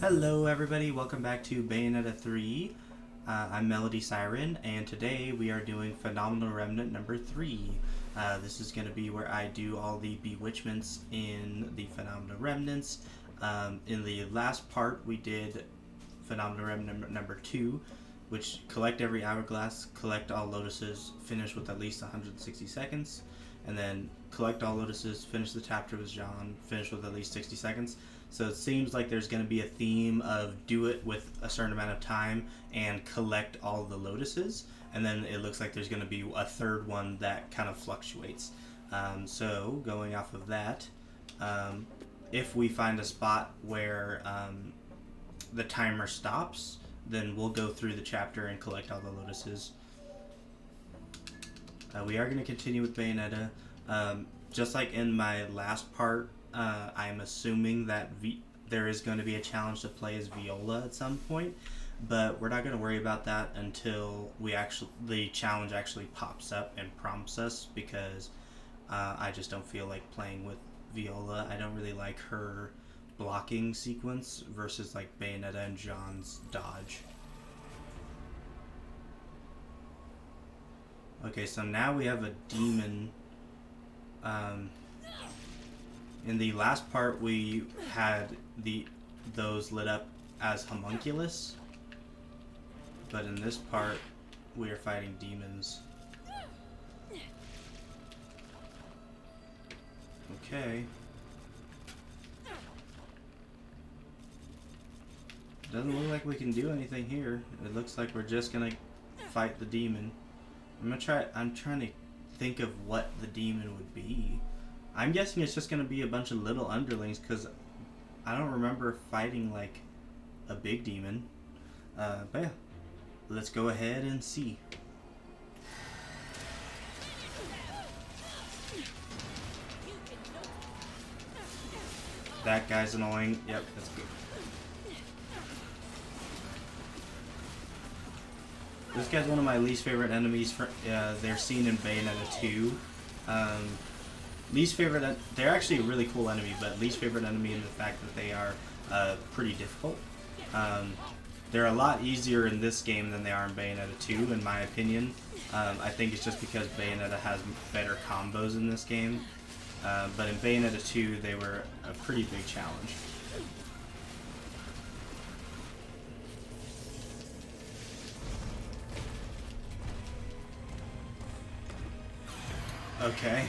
Hello everybody, welcome back to Bayonetta 3. I'm Melody Siren, and today we are doing Phenomenal Remnant number 3. This is going to be where I do all the Bewitchments in the Phenomenal Remnants. In the last part we did Phenomenal Remnant number 2, which collect every hourglass, collect all lotuses, finish with at least 160 seconds, and then collect all lotuses, finish the chapter with Jean, finish with at least 60 seconds. So it seems like there's going to be a theme of do it with a certain amount of time and collect all the lotuses, and then it looks like there's going to be a third one that kind of fluctuates. So going off of that, if we find a spot where the timer stops, then we'll go through the chapter and collect all the lotuses. We are going to continue with Bayonetta. Just like in my last part, I'm assuming that there is going to be a challenge to play as Viola at some point, but we're not going to worry about that until the challenge actually pops up and prompts us, because I just don't feel like playing with Viola. I don't really like her blocking sequence versus like Bayonetta and Jean's dodge. Okay, so now we have a demon. In the last part, we had those lit up as homunculus, but in this part, we are fighting demons. Okay. Doesn't look like we can do anything here. It looks like we're just gonna fight the demon. I'm trying to think of what the demon would be. I'm guessing it's just going to be a bunch of little underlings, because I don't remember fighting like a big demon. But yeah, let's go ahead and see. That guy's annoying. Yep, that's good. This guy's one of my least favorite enemies. They're seen in Bayonetta 2. Least favorite, they're actually a really cool enemy, but least favorite enemy in the fact that they are pretty difficult. They're a lot easier in this game than they are in Bayonetta 2, in my opinion. I think it's just because Bayonetta has better combos in this game. But in Bayonetta 2, they were a pretty big challenge. Okay.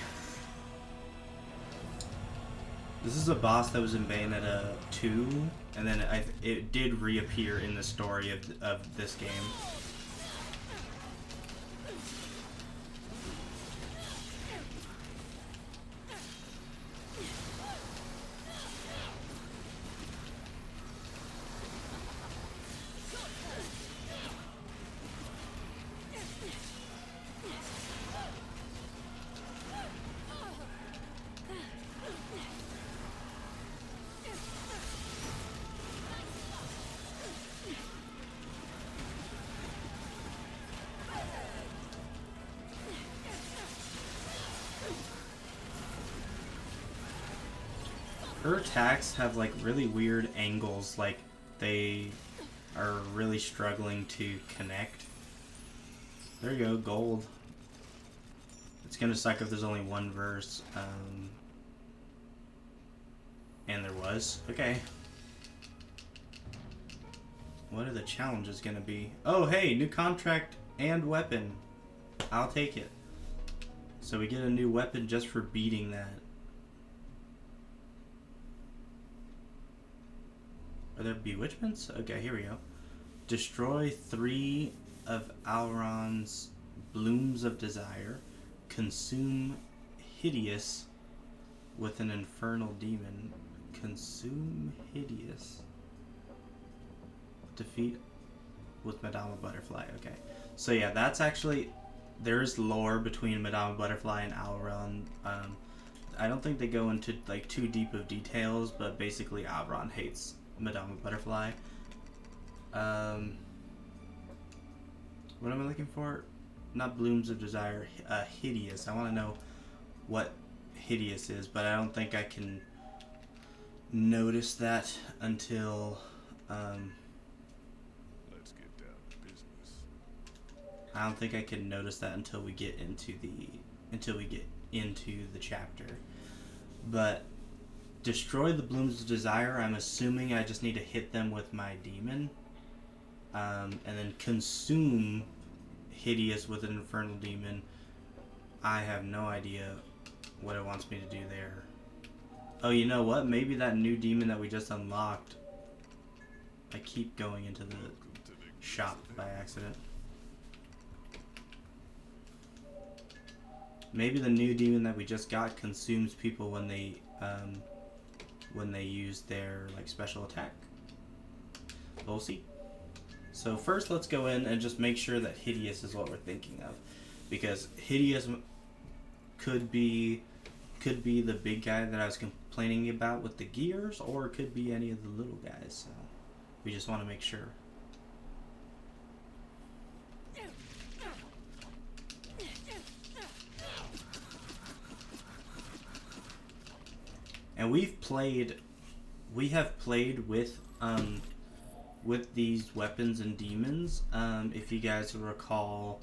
This is a boss that was in Bayonetta 2, and then it did reappear in the story of this game. Her attacks have like really weird angles, like they are really struggling to connect. There you go, gold. It's gonna suck if there's only one verse. And there was. Okay. What are the challenges gonna be? Oh, hey, new contract and weapon. I'll take it. So we get a new weapon just for beating that. Are there bewitchments? Okay, here we go. Destroy 3 of Alraune's blooms of desire. Consume Hideous with an infernal demon. Consume Hideous. Defeat with Madama Butterfly. Okay. So yeah, that's actually... There's lore between Madama Butterfly and Alraune. I don't think they go into like too deep of details, but basically Alraune hates Madama Butterfly. What am I looking for? Not Blooms of Desire, Hideous. I want to know what Hideous is, but I don't think I can notice that until Let's get down to business. I don't think I can notice that until we get into the chapter. But destroy the blooms of desire. I'm assuming I just need to hit them with my demon, and then consume Hideous with an infernal demon. I have no idea what it wants me to do there. Oh, you know what? Maybe that new demon that we just unlocked. I keep going into the shop by accident. Maybe the new demon that we just got consumes people when they use their like special attack. We'll see. So first, let's go in and just make sure that Hideous is what we're thinking of, because Hideous could be the big guy that I was complaining about with the gears, or it could be any of the little guys. So we just want to make sure. And we have played with these weapons and demons. If you guys recall,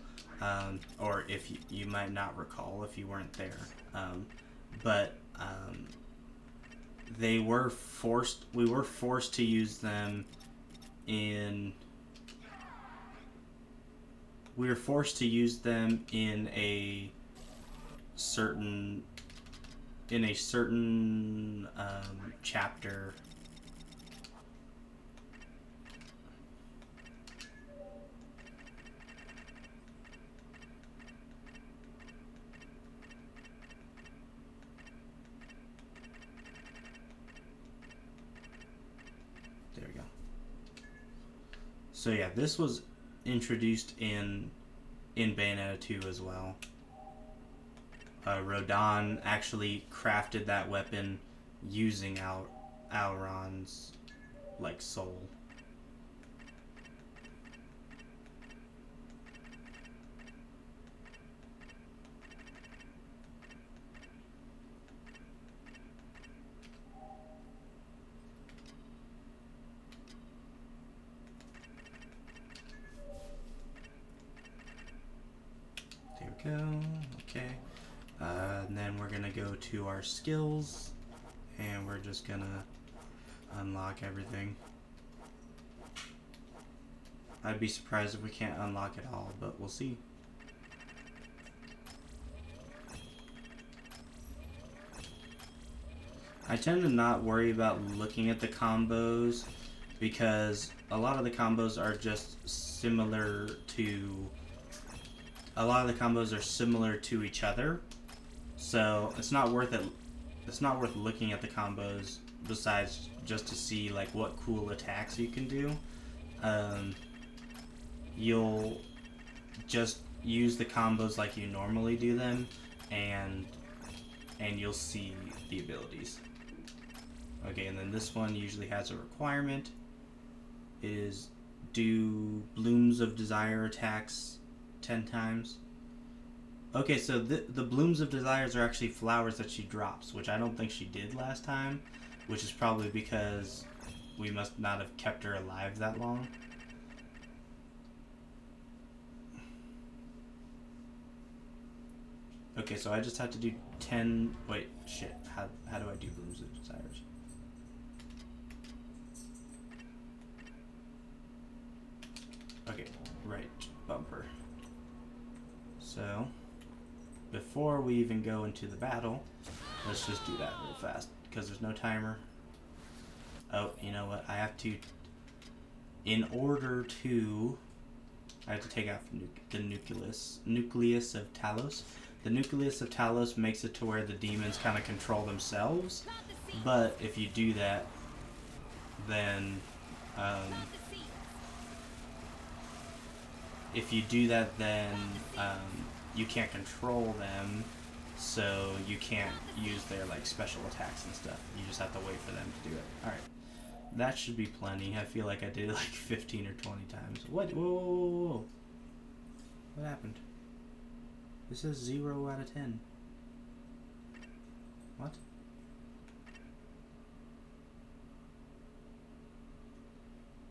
or if you might not recall if you weren't there, but we were forced to use them in a certain chapter. There we go. So yeah, this was introduced in Bayonetta 2 as well. Rodan actually crafted that weapon using Alraune's like soul. There we go. Okay. And then we're gonna go to our skills, and we're just gonna unlock everything. I'd be surprised if we can't unlock it all, but we'll see. I tend to not worry about looking at the combos, because a lot of the combos are just similar to each other. So it's not worth it. It's not worth looking at the combos besides just to see like what cool attacks you can do. You'll just use the combos like you normally do them, and you'll see the abilities. Okay, and then this one usually has a requirement. It is do Blooms of Desire attacks 10 times. Okay, so the Blooms of Desires are actually flowers that she drops, which I don't think she did last time, which is probably because we must not have kept her alive that long. Okay, so I just have to do 10... Wait, shit. How do I do Blooms of Desires? Okay, right. Bumper. So... before we even go into the battle, let's just do that real fast, because there's no timer. Oh, you know what? I have to... I have to take out the nucleus of Talos. The nucleus of Talos makes it to where the demons kind of control themselves, but if you do that, then... you can't control them, so you can't use their like special attacks and stuff. You just have to wait for them to do it. Alright. That should be plenty. I feel like I did it like 15 or 20 times. What? Whoa, whoa, whoa, whoa. What happened? This says 0 out of 10. What?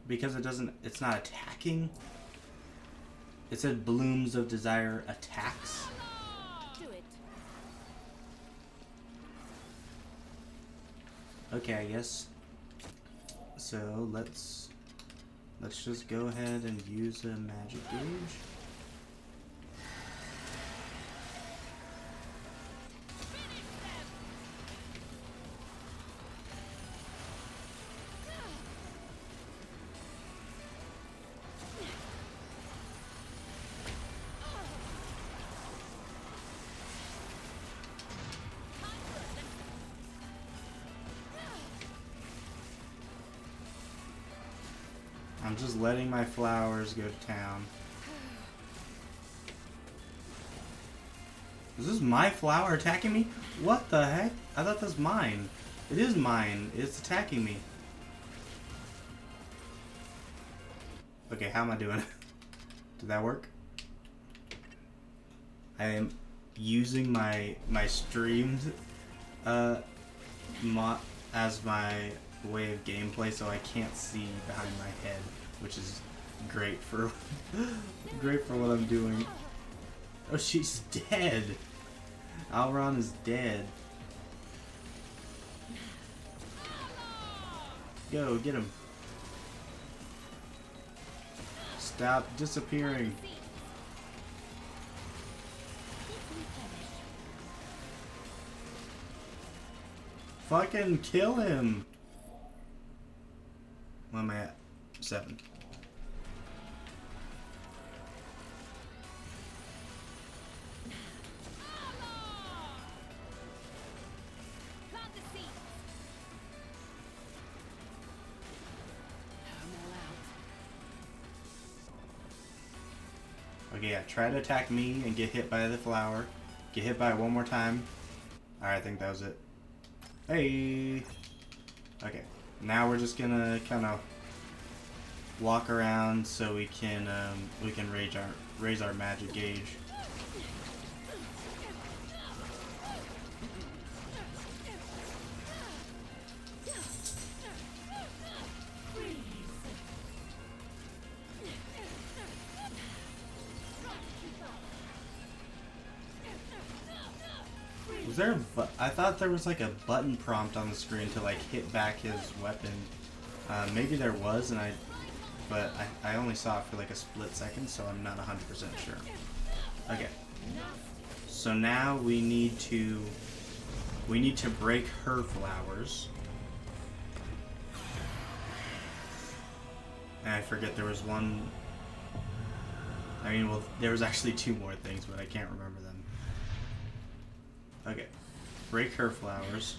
because it doesn't, it's not attacking. It said Blooms of Desire attacks. Do it. Okay, I guess. So let's just go ahead and use a magic gauge. I'm just letting my flowers go to town. Is this my flower attacking me? What the heck? I thought that's mine. It is mine. It's attacking me. Okay, how am I doing? Did that work? I am using my streams as my way of gameplay, so I can't see behind my head, which is great for great for what I'm doing. Oh, she's dead. Alraune is dead. Go, get him. Stop disappearing. Fucking kill him. What am I at? 7. Okay, yeah, try to attack me and get hit by the flower. Get hit by it one more time. Alright, I think that was it. Hey! Okay, now we're just gonna kind of walk around so we can raise our magic gauge. Was there I thought there was like a button prompt on the screen to like hit back his weapon. Maybe there was, but I only saw it for like a split second, so I'm not 100% sure. Okay. So now we need to break her flowers. And I forget there was one. I mean, well, there was actually 2 more things, but I can't remember them. Okay. Break her flowers.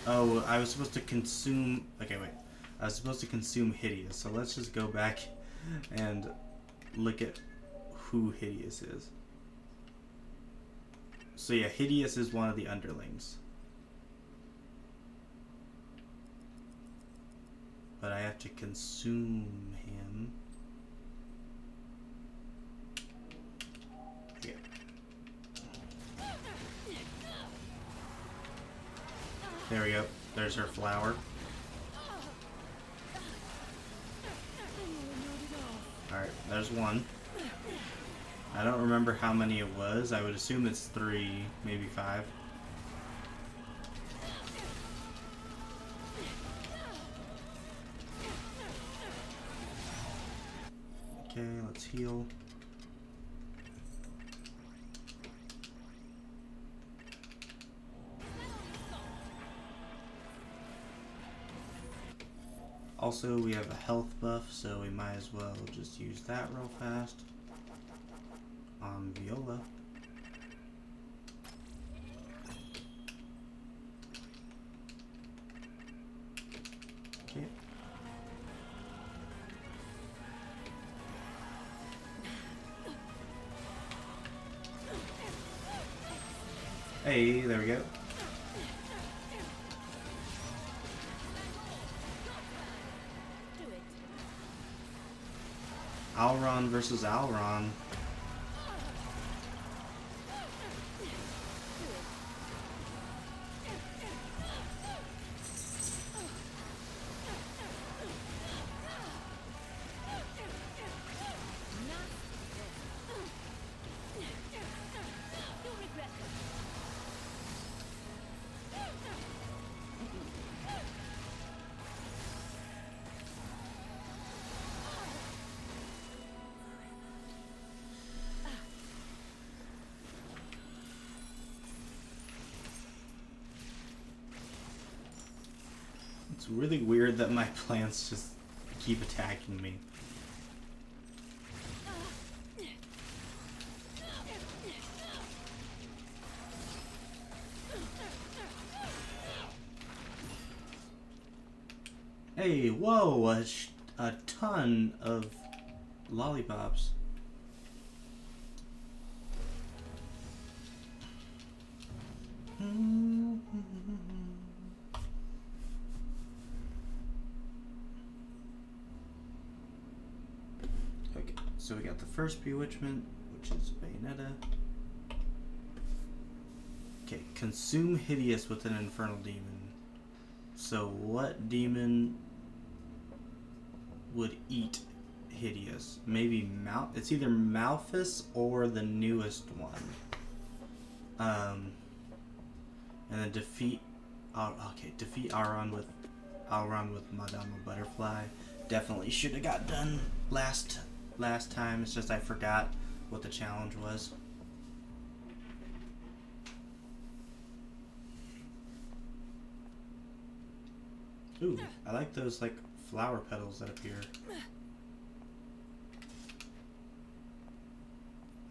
Oh, I was supposed to consume... Okay, wait. I was supposed to consume Hideous, so let's just go back and look at who Hideous is. So yeah, Hideous is one of the underlings. But I have to consume him. Okay. There we go. There's her flower. Alright, there's one. I don't remember how many it was. I would assume it's 3, maybe 5. Okay, let's heal. Also, we have a health buff, so we might as well just use that real fast on Viola. Okay. Hey, there we go. Alraune versus Alraune. It's really weird that my plants just keep attacking me. Hey, whoa, a ton of lollipops. Okay, so we got the first bewitchment, which is Bayonetta. Okay, consume Hideous with an Infernal demon. So what demon would eat Hideous? Maybe it's either Malphus or the newest one. And then defeat Alraune with Madama Butterfly. Definitely should have got done last time. It's just I forgot what the challenge was. Ooh, I like those like flower petals that appear.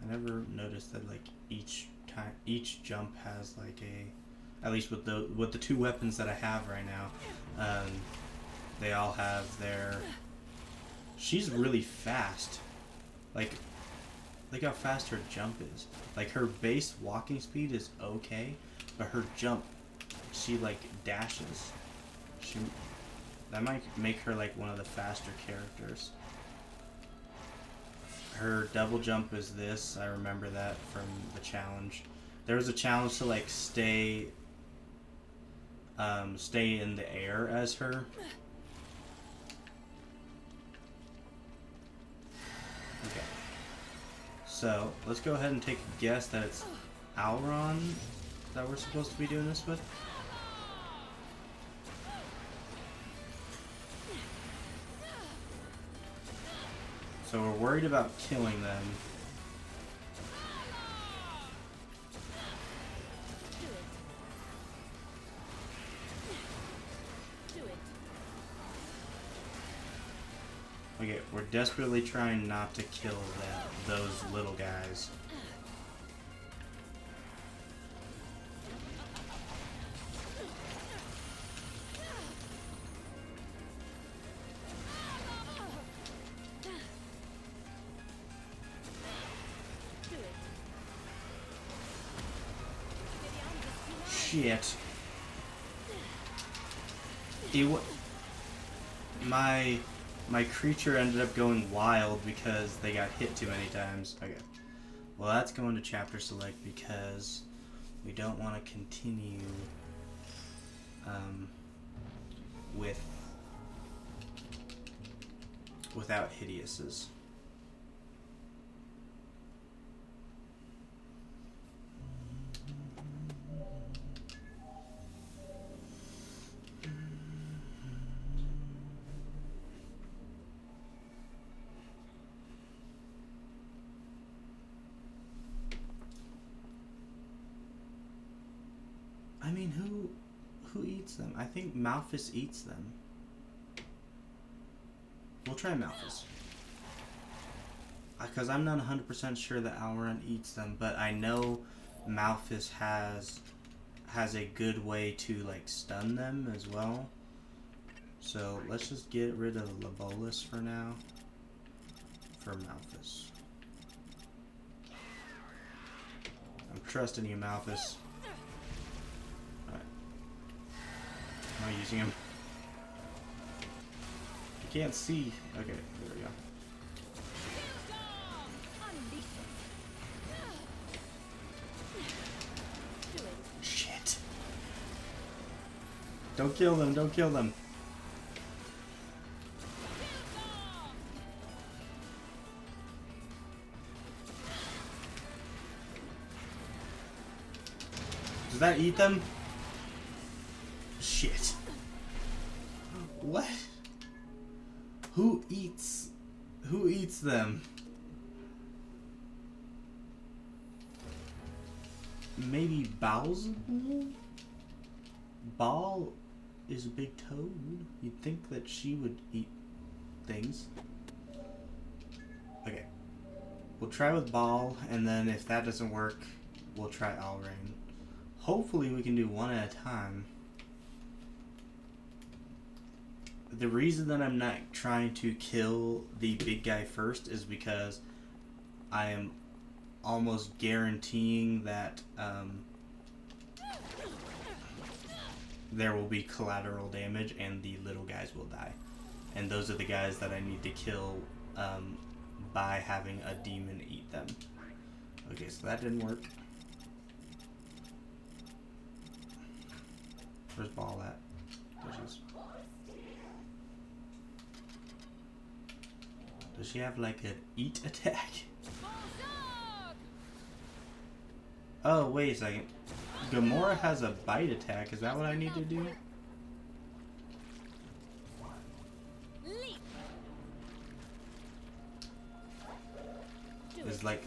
I never noticed that like each jump has like at least with the two weapons that I have right now, they all have their. She's really fast. Like, look how fast her jump is. Like her base walking speed is okay, but her jump, she like dashes. That might make her like one of the faster characters. Her double jump is this. I remember that from the challenge. There was a challenge to like stay in the air as her. Okay. So let's go ahead and take a guess that it's Alraune that we're supposed to be doing this with. So we're worried about killing them. Okay, we're desperately trying not to kill those little guys. Shit. My creature ended up going wild because they got hit too many times. Okay. Well, that's going to chapter select because we don't want to continue without Hideouses. I mean, who eats them? I think Malphus eats them. We'll try Malphus. Because I'm not 100% sure that Alraune eats them, but I know Malphus has a good way to like stun them as well. So let's just get rid of Lebolus for now. For Malphus. I'm trusting you, Malphus. Am I using him? I can't see. Okay, there we go. Shit. Don't kill them, don't kill them. Does that eat them? Shit. What? Who eats them? Maybe Bowsable? is a big toad. You'd think that she would eat things. Okay. We'll try with Ball, and then if that doesn't work, we'll try Alraune. Hopefully we can do one at a time. The reason that I'm not trying to kill the big guy first is because I am almost guaranteeing that there will be collateral damage and the little guys will die. And those are the guys that I need to kill by having a demon eat them. Okay, so that didn't work. Where's Ball at? There she is. Does she have like an eat attack? Oh, wait a second. Gamora has a bite attack. Is that what I need to do? Is like,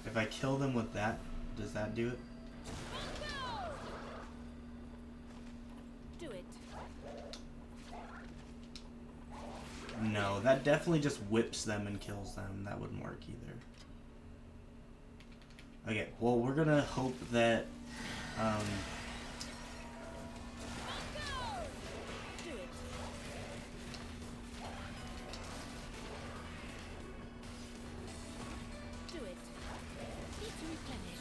if I kill them with that, does that do it? Do it. No, that definitely just whips them and kills them. That wouldn't work either. Okay, well, we're gonna hope that Do it. Do it. Need to replenish.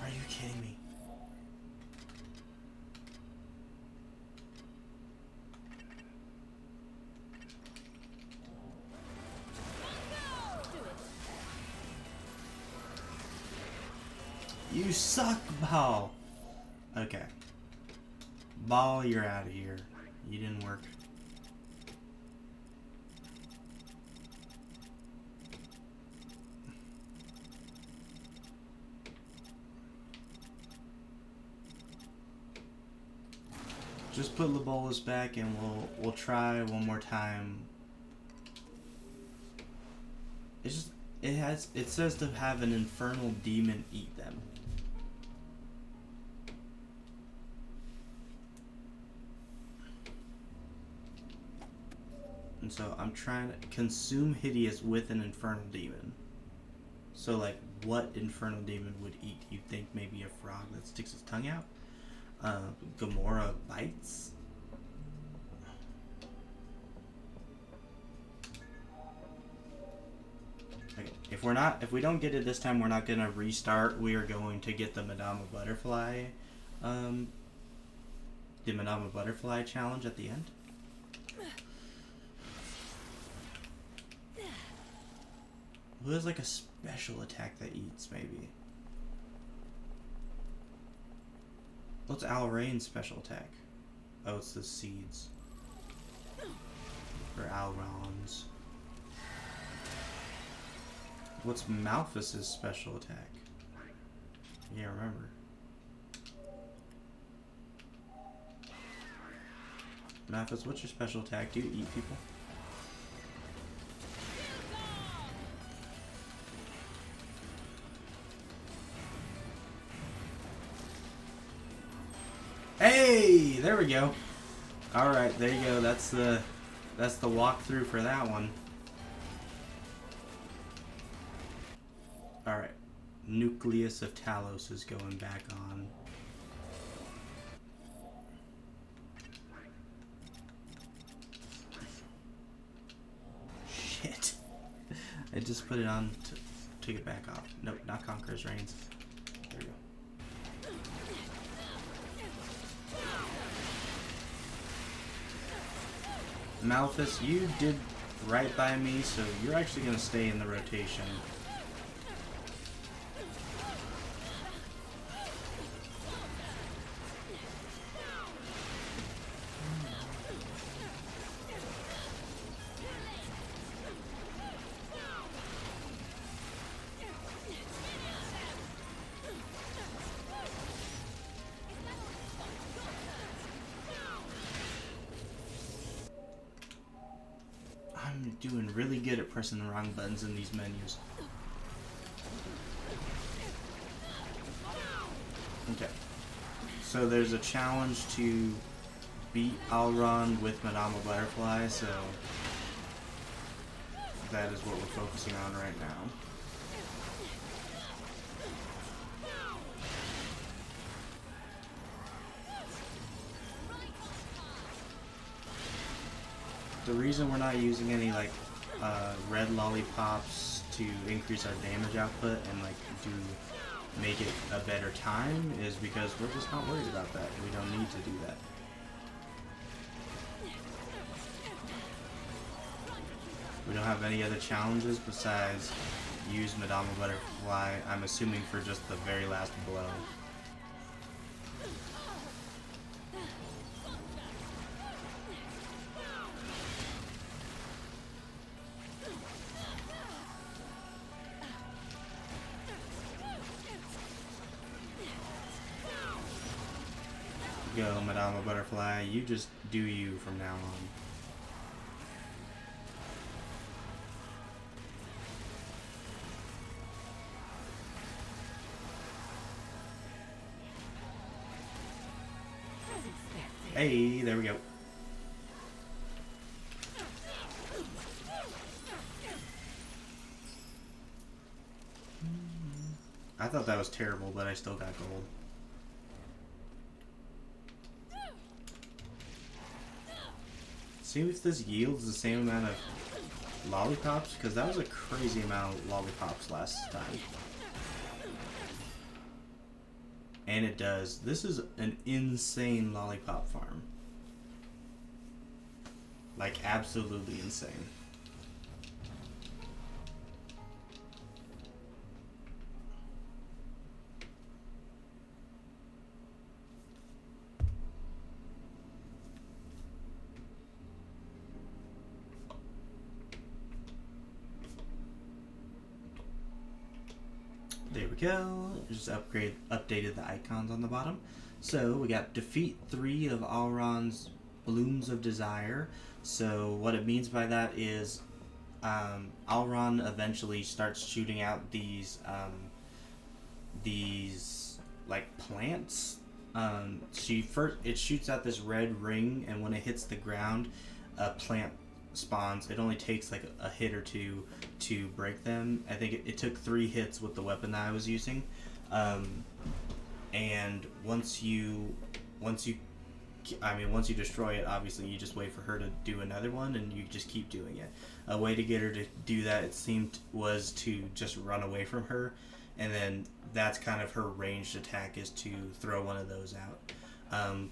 are you kidding me? Do it. You suck, Ball! Okay. Ball, you're out of here. You didn't work. Just put Labolas back and we'll try one more time. It's just it says to have an infernal demon eat them. And so I'm trying to consume Hideous with an infernal demon. So like, what infernal demon would eat? You'd think maybe a frog that sticks its tongue out? Gamora bites? Okay, if we don't get it this time, we're not gonna restart. We are going to get the Madama Butterfly, challenge at the end. Who has like a special attack that eats, maybe? What's Alraine's special attack? Oh, it's the seeds. Or Alraune's. What's Malphas's special attack? Yeah, remember. Malphas, what's your special attack? Do you eat people? Hey, there we go. All right, there you go. That's the walkthrough for that one. All right, Nucleus of Talos is going back on. Shit, I just put it on to take it back off. Nope, not Conqueror's Reigns. There we go. Malphas, you did right by me, so you're actually going to stay in the rotation. I'm doing really good at pressing the wrong buttons in these menus. Okay. So there's a challenge to beat Alraune with Madama Butterfly, so that is what we're focusing on right now. The reason we're not using any like red lollipops to increase our damage output and like do make it a better time is because we're just not worried about that. We don't need to do that. We don't have any other challenges besides use Madama Butterfly, I'm assuming for just the very last blow. Go, Madama Butterfly, you just do you from now on. Hey, there we go. I thought that was terrible, but I still got gold. See if this yields the same amount of lollipops, because that was a crazy amount of lollipops last time. And it does. This is an insane lollipop farm. Like, absolutely insane. There we go. Just updated the icons on the bottom. So we got defeat 3 of Alraune's Blooms of Desire. So what it means by that is Alraune eventually starts shooting out these like plants. It shoots out this red ring, and when it hits the ground, a plant spawns. It only takes like a hit or two to break them. I think it took 3 hits with the weapon that I was using, and once you destroy it, obviously you just wait for her to do another one, and you just keep doing it. A way to get her to do that, it seemed, was to just run away from her, and then that's kind of her ranged attack, is to throw one of those out.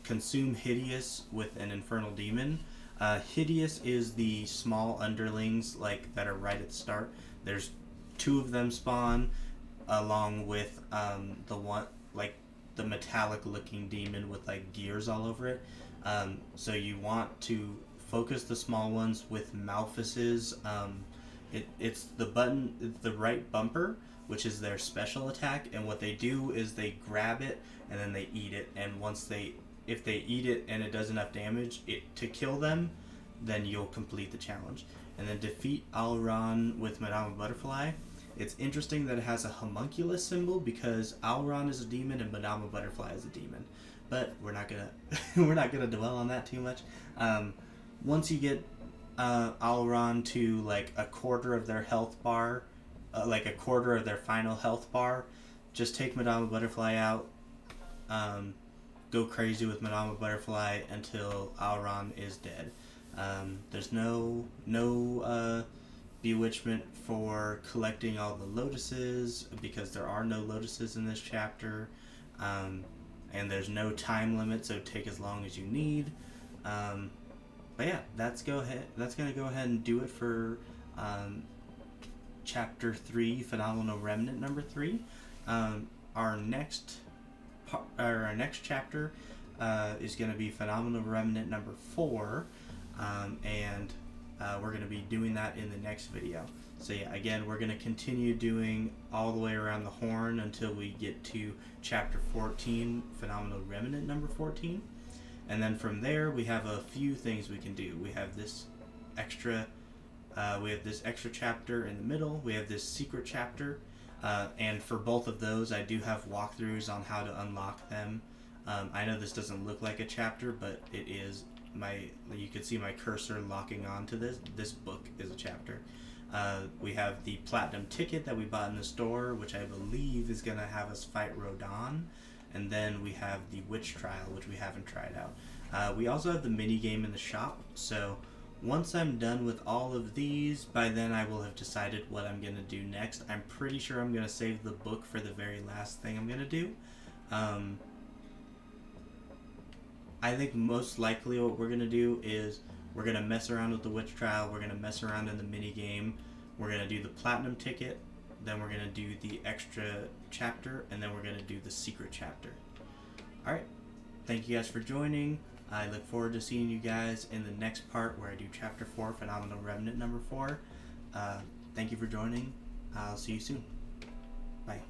Consume Hideous with an Infernal Demon. Hideous is the small underlings like that are right at the start. There's 2 of them spawn, along with the one like the metallic looking demon with like gears all over it. So you want to focus the small ones with Malphus's. It's the right bumper, which is their special attack, and what they do is they grab it and then they eat it, and if they eat it and it does enough damage to kill them, then you'll complete the challenge. And then defeat Alraune with Madama Butterfly. It's interesting that it has a homunculus symbol because Alraune is a demon and Madama Butterfly is a demon. But we're not gonna dwell on that too much. Once you get Alraune to like a quarter of their health bar, like a quarter of their final health bar, just take Madama Butterfly out. Go crazy with Madama Butterfly until Alraune is dead. There's no bewitchment for collecting all the lotuses because there are no lotuses in this chapter, and there's no time limit, so take as long as you need. But yeah, that's gonna go ahead and do it for chapter 3, Phenomenal Remnant number 3. Our next chapter is going to be Phenomenal Remnant number 4, and we're going to be doing that in the next video. So yeah, again, we're going to continue doing all the way around the horn until we get to chapter 14, Phenomenal Remnant number 14, and then from there we have a few things we can do. We have this extra chapter in the middle. We have this secret chapter. And for both of those, I do have walkthroughs on how to unlock them. I know this doesn't look like a chapter, but it is. You can see my cursor locking onto this. This book is a chapter. We have the platinum ticket that we bought in the store, which I believe is going to have us fight Rodan. And then we have the witch trial, which we haven't tried out. We also have the mini game in the shop. So once I'm done with all of these, by then I will have decided what I'm going to do next. I'm pretty sure I'm going to save the book for the very last thing I'm going to do. I think most likely what we're going to do is we're going to mess around with the witch trial, we're going to mess around in the mini game, we're going to do the platinum ticket, then we're going to do the extra chapter, and then we're going to do the secret chapter. Alright, thank you guys for joining. I look forward to seeing you guys in the next part where I do chapter 4, Phenomenal Remnant number 4. Thank you for joining. I'll see you soon. Bye.